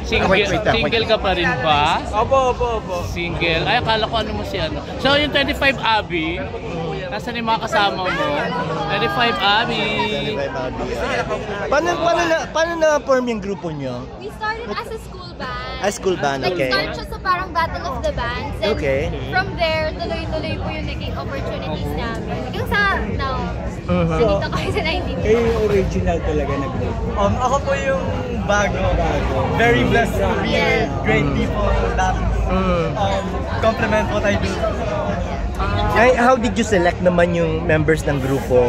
Single ka pa rin ba? Opo. Single. Ay, akala ko ano mo si ano. So, yung 25 Abby, nasa ni mga kasama mo? 25 Abby. Paano na-form yung grupo nyo? We started as a school band. A school band, okay. Nag-start siya sa parang Battle of the Bands. And okay. From there, tuloy-tuloy po yung naging opportunities namin. Hanggang sa now, nandito kami sa 19. Kayo yung original talaga na group. Ako po yung bago. Very blessed to be with great people that complement what I do. How did you select naman yung members ng grupo?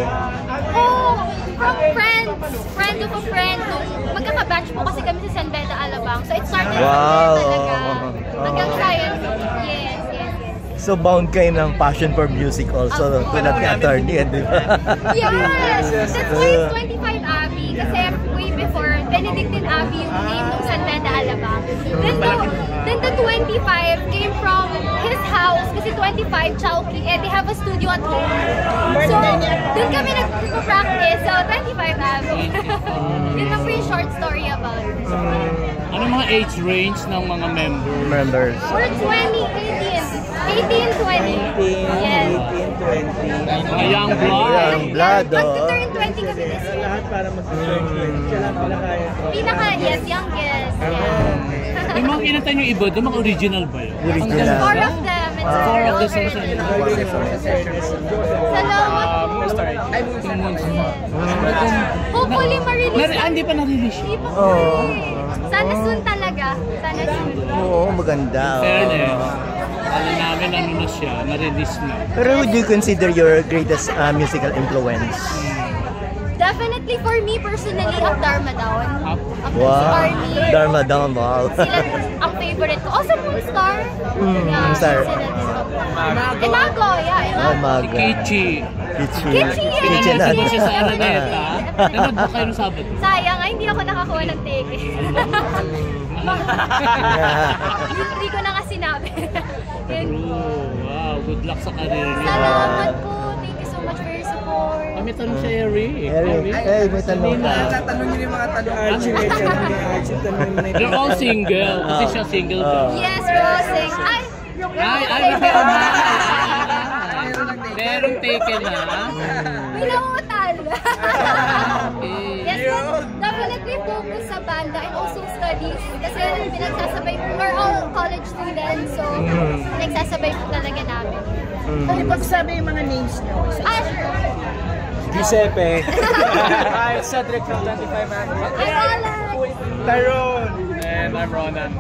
From friend of a friend. Magkaka-batch po kasi kami sa San Beda, Alabang. So it started from there talaga. Hanggang science. Yes. So bound kayo ng passion for music also, tulad ni attorney, di ba? Yes! That's why it's 25 Abby. Kasi way before, Benedictine Abby yung name ng San Beda, Alabang. Then the 25 came from his house kasi 25 Chowky, they have a studio at home. So, dun kami nag-practice. So, 25 Abby. Yun lang po yung short story about it. Ano mga age range ng mga members? We're 18, 20. Yes. 18, 20. Mga young blood. Mag-turn 20 kami this year. Lahat para mag-turn 20. Siya lang pala kaya. Yes, youngest. Yung mga kinanta nyo iba, mga original ba yun? Original. Four of them. Four of the songs. Salamat po. Hopefully ma-release. Hindi pa na-release. Hindi pa sana soon talaga. Sana soon. Oo, maganda. Fairness. Alam namin ano na siya, na-release na. Pero would you consider your greatest musical influence? Definitely for me personally, ang Darmadown. Wow, Darmadown, wow. Sila ang favorite ko. Also, Moonstar. Moonstar. Imago, Imago. Kichi. Kichi na. Siya sa Araneta. Nanood ba kayo ng Sabado? Sayang, hindi ako nakakuha ng ticket. Hindi ko na kasi sinabi. Wow, good luck sa career niyo. Salamat po. Thank you so much for your support. May tanong si Eric. May tanong ka. Tatanong niyo yung mga tanong. They're all single. Kasi siya single ka. Yes, we're all single. Meron na. Merong taken na. May nangutal. Yes, definitely focus sa banda and also studies. Kasi pinagsasabay po, we're all college students. So, nagsasabay po talaga namin. Kung ipagsabi yung mga names nyo. Sure. Giuseppe. Hi, Cedric from 25 Man. I'm Alan. Tyrone. And I'm Ronan.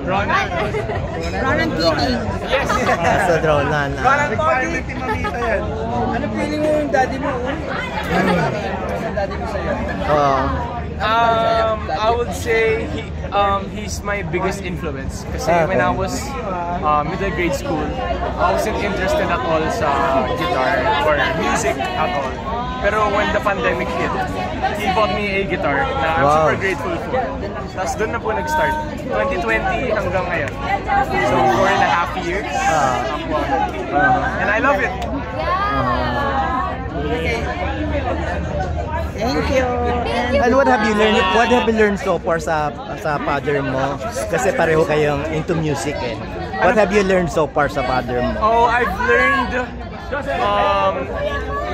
Ronan Keating. Yes. Sa Ronan. Ronan requirement ni Mamita yan. Ano feeling mo yung daddy mo? Daddy mo sa'yo? I would say he's my biggest influence. Kasi when I was middle grade school, I wasn't interested at all sa guitar or music at all. Pero when the pandemic hit, he bought me a guitar na I'm super grateful for. Tapos doon na po nag-start. 2020 hanggang ngayon. So 4.5 years. And I love it. Thank you. And what have you learned? What have you learned so far sa father mo? Kasi pareho kayong into music eh. What have you learned so far sa father mo? Oh, I've learned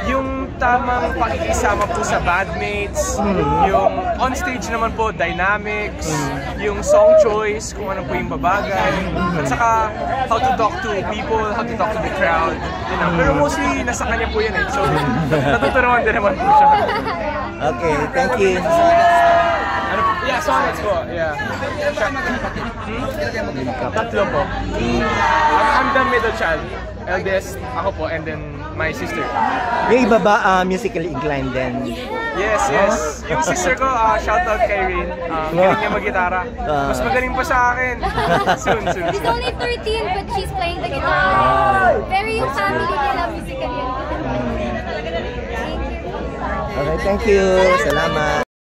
yung tamang pakikisama po sa bandmates, yung on stage naman po dynamics, yung song choice, kung ano po yung babagay, at saka how to talk to people, how to talk to the crowd. Pero mostly nasa kanya po yan eh. So natuturuan din naman po siya. Okay, thank you. Yeah, sonnets po. Yeah. Tatlo po. I'm the middle child. Eldest, ako po, and then my sister. Yung iba ba musically inclined din? Yes. Yung sister ko, shout out kay Rain. Galing niya mag-gitara. Mas magaling pa sa akin. Soon. She's only 13 but she's playing the guitar. Very yung family nila musically. Okay, thank you. Salamat.